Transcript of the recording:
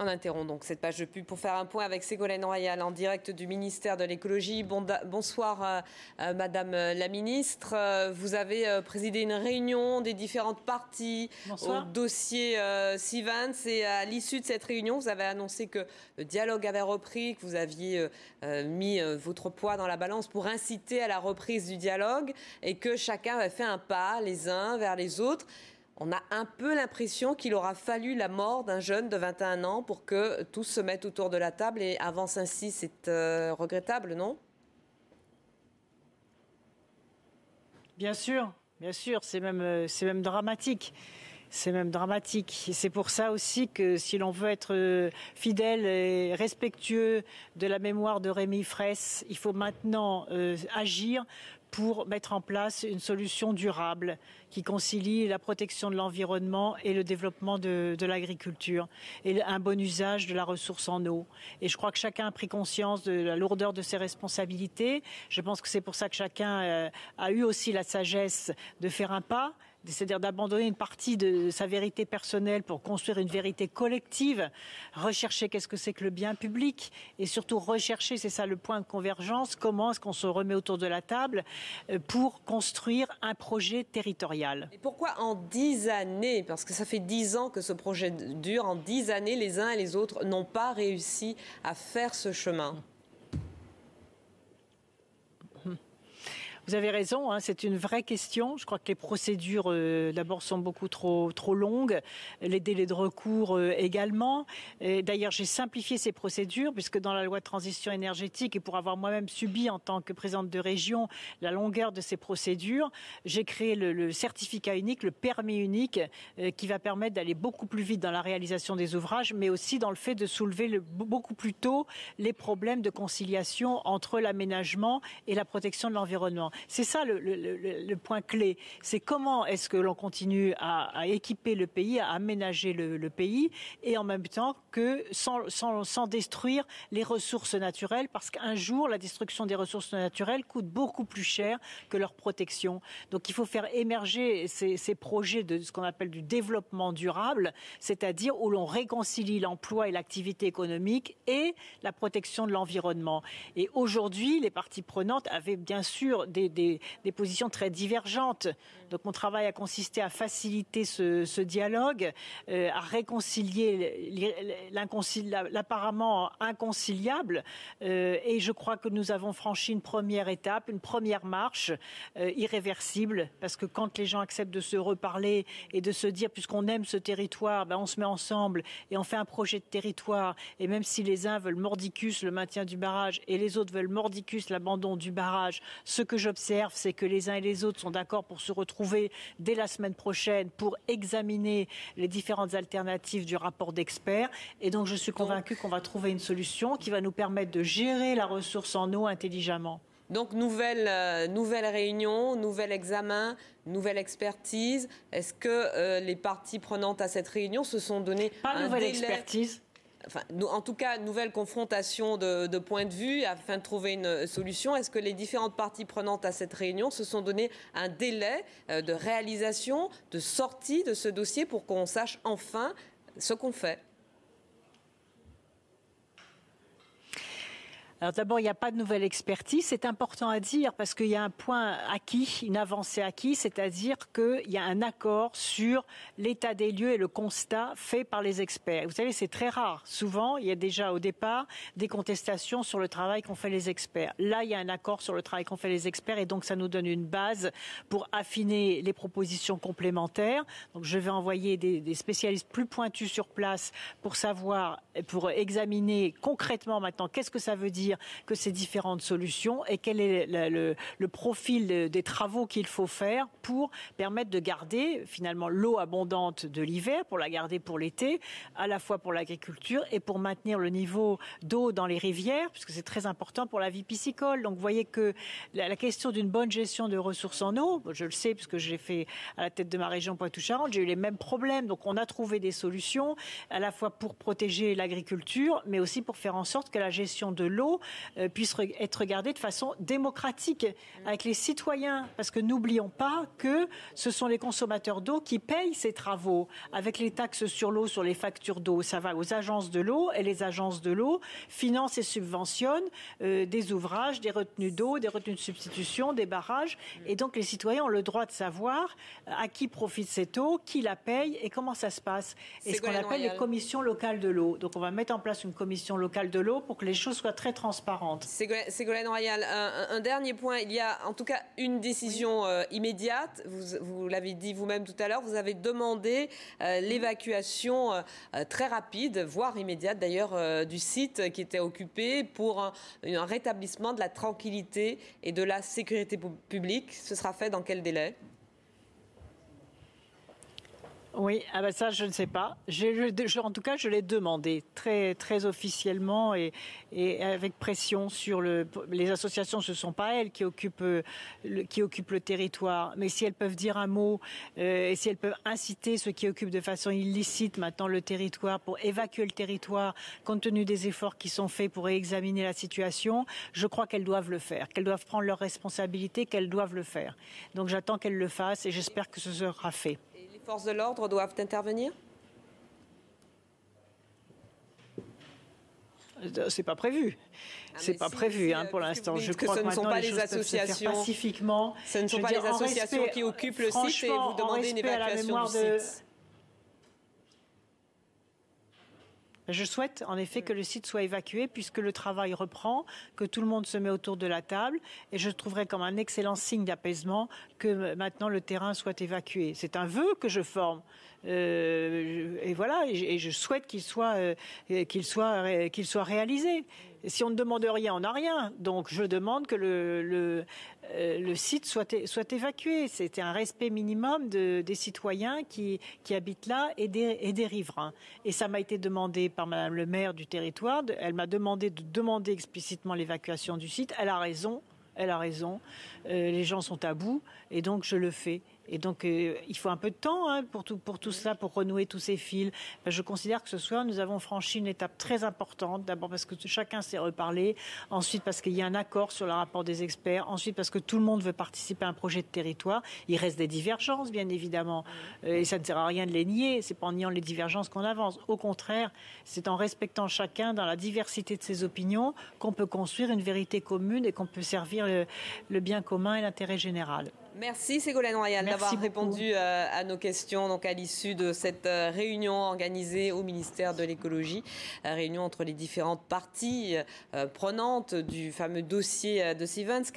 On interrompt donc cette page de pub pour faire un point avec Ségolène Royal en direct du ministère de l'écologie. Bonsoir Madame la ministre. Vous avez présidé une réunion des différentes parties au dossier Sivens et à l'issue de cette réunion, vous avez annoncé que le dialogue avait repris, que vous aviez mis votre poids dans la balance pour inciter à la reprise du dialogue et que chacun avait fait un pas les uns vers les autres. On a un peu l'impression qu'il aura fallu la mort d'un jeune de 21 ans pour que tous se mettent autour de la table et avancent ainsi. C'est regrettable, non? Bien sûr, c'est même dramatique. C'est même dramatique. Et c'est pour ça aussi que si l'on veut être fidèle et respectueux de la mémoire de Rémi Fraisse, il faut maintenant agir pour mettre en place une solution durable qui concilie la protection de l'environnement et le développement de l'agriculture et un bon usage de la ressource en eau. Et je crois que chacun a pris conscience de la lourdeur de ses responsabilités. Je pense que c'est pour ça que chacun a eu aussi la sagesse de faire un pas, c'est-à-dire d'abandonner une partie de sa vérité personnelle pour construire une vérité collective, rechercher qu'est-ce que c'est que le bien public et surtout rechercher, c'est ça le point de convergence, comment est-ce qu'on se remet autour de la table pour construire un projet territorial. Et pourquoi en 10 années, parce que ça fait 10 ans que ce projet dure, en 10 années, les uns et les autres n'ont pas réussi à faire ce chemin? Vous avez raison, c'est une vraie question. Je crois que les procédures, d'abord, sont beaucoup trop longues. Les délais de recours également. D'ailleurs, j'ai simplifié ces procédures, puisque dans la loi de transition énergétique, et pour avoir moi-même subi en tant que présidente de région la longueur de ces procédures, j'ai créé le certificat unique, le permis unique, qui va permettre d'aller beaucoup plus vite dans la réalisation des ouvrages, mais aussi dans le fait de soulever beaucoup plus tôt les problèmes de conciliation entre l'aménagement et la protection de l'environnement. C'est ça le point clé. C'est comment est-ce que l'on continue à équiper le pays, à aménager le pays et en même temps que sans détruire les ressources naturelles, parce qu'un jour, la destruction des ressources naturelles coûte beaucoup plus cher que leur protection. Donc il faut faire émerger ces projets de ce qu'on appelle du développement durable, c'est-à-dire où l'on réconcilie l'emploi et l'activité économique et la protection de l'environnement. Et aujourd'hui, les parties prenantes avaient bien sûr des positions très divergentes. Donc mon travail a consisté à faciliter ce dialogue, à réconcilier l'apparemment inconciliable. Et je crois que nous avons franchi une première étape, une première marche irréversible, parce que quand les gens acceptent de se reparler et de se dire, puisqu'on aime ce territoire, on se met ensemble et on fait un projet de territoire. Et même si les uns veulent mordicus le maintien du barrage et les autres veulent mordicus l'abandon du barrage, ce que j'observe, c'est que les uns et les autres sont d'accord pour se retrouver dès la semaine prochaine pour examiner les différentes alternatives du rapport d'experts. Et donc, je suis convaincue qu'on va trouver une solution qui va nous permettre de gérer la ressource en eau intelligemment. Donc, nouvelle réunion, nouvel examen, nouvelle expertise. Est-ce que les parties prenantes à cette réunion se sont donné Pas nouvelle expertise. Enfin, en tout cas, nouvelle confrontation de points de vue afin de trouver une solution. Est-ce que les différentes parties prenantes à cette réunion se sont donné un délai de réalisation, de sortie de ce dossier pour qu'on sache enfin ce qu'on fait? Alors d'abord, il n'y a pas de nouvelle expertise. C'est important à dire parce qu'il y a un point acquis, une avancée acquise, c'est-à-dire qu'il y a un accord sur l'état des lieux et le constat fait par les experts. Vous savez, c'est très rare. Souvent, il y a déjà au départ des contestations sur le travail qu'ont fait les experts. Là, il y a un accord sur le travail qu'ont fait les experts et donc ça nous donne une base pour affiner les propositions complémentaires. Donc je vais envoyer des spécialistes plus pointus sur place pour savoir, pour examiner concrètement maintenant qu'est-ce que ça veut dire que ces différentes solutions et quel est le profil des travaux qu'il faut faire pour permettre de garder finalement l'eau abondante de l'hiver, pour la garder pour l'été, à la fois pour l'agriculture et pour maintenir le niveau d'eau dans les rivières, puisque c'est très important pour la vie piscicole. Donc vous voyez que la question d'une bonne gestion de ressources en eau, je le sais puisque j'ai fait à la tête de ma région Poitou-Charentes, j'ai eu les mêmes problèmes. Donc on a trouvé des solutions à la fois pour protéger l'agriculture, mais aussi pour faire en sorte que la gestion de l'eau puisse être regardée de façon démocratique avec les citoyens. Parce que n'oublions pas que ce sont les consommateurs d'eau qui payent ces travaux. Avec les taxes sur l'eau, sur les factures d'eau, ça va aux agences de l'eau et les agences de l'eau financent et subventionnent des ouvrages, des retenues d'eau, des retenues de substitution, des barrages. Et donc les citoyens ont le droit de savoir à qui profite cette eau, qui la paye et comment ça se passe. Et ce qu'on appelle les commissions locales de l'eau. Donc on va mettre en place une commission locale de l'eau pour que les choses soient très transparentes. Ségolène Royal, un dernier point. Il y a en tout cas une décision immédiate. Vous l'avez dit vous-même tout à l'heure. Vous avez demandé l'évacuation très rapide, voire immédiate d'ailleurs, du site qui était occupé pour un rétablissement de la tranquillité et de la sécurité publique. Ce sera fait dans quel délai ? Oui, ça je ne sais pas. En tout cas, je l'ai demandé très, très officiellement et avec pression sur les associations. Ce ne sont pas elles qui occupent le territoire, mais si elles peuvent dire un mot et si elles peuvent inciter ceux qui occupent de façon illicite maintenant le territoire pour évacuer le territoire, compte tenu des efforts qui sont faits pour examiner la situation, je crois qu'elles doivent le faire, qu'elles doivent prendre leurs responsabilités, qu'elles doivent le faire. Donc j'attends qu'elles le fassent et j'espère que ce sera fait. Les forces de l'ordre doivent intervenir ? C'est pas prévu. C'est pas prévu pour l'instant. Je crois que ce ne sont pas les associations pacifiquement. Ce ne sont pas les associations qui occupent le site et vous demandez une évacuation du site. Je souhaite en effet que le site soit évacué puisque le travail reprend, que tout le monde se met autour de la table et je trouverais comme un excellent signe d'apaisement que maintenant le terrain soit évacué. C'est un vœu que je forme et voilà, et je souhaite qu'il soit réalisé. Si on ne demande rien, on n'a rien. Donc je demande que le site soit évacué. C'est un respect minimum des citoyens qui habitent là et des riverains. Et ça m'a été demandé par Madame le maire du territoire. Elle m'a demandé de demander explicitement l'évacuation du site. Elle a raison. Les gens sont à bout et donc je le fais. Et donc il faut un peu de temps pour tout cela, pour renouer tous ces fils. Je considère que ce soir, nous avons franchi une étape très importante. D'abord parce que chacun s'est reparlé. Ensuite parce qu'il y a un accord sur le rapport des experts. Ensuite parce que tout le monde veut participer à un projet de territoire. Il reste des divergences, bien évidemment. Et ça ne sert à rien de les nier. C'est pas en niant les divergences qu'on avance. Au contraire, c'est en respectant chacun dans la diversité de ses opinions qu'on peut construire une vérité commune et qu'on peut servir le bien commun et l'intérêt général. Merci Ségolène Royal d'avoir répondu à nos questions donc à l'issue de cette réunion organisée au ministère de l'écologie, réunion entre les différentes parties prenantes du fameux dossier de Sivens.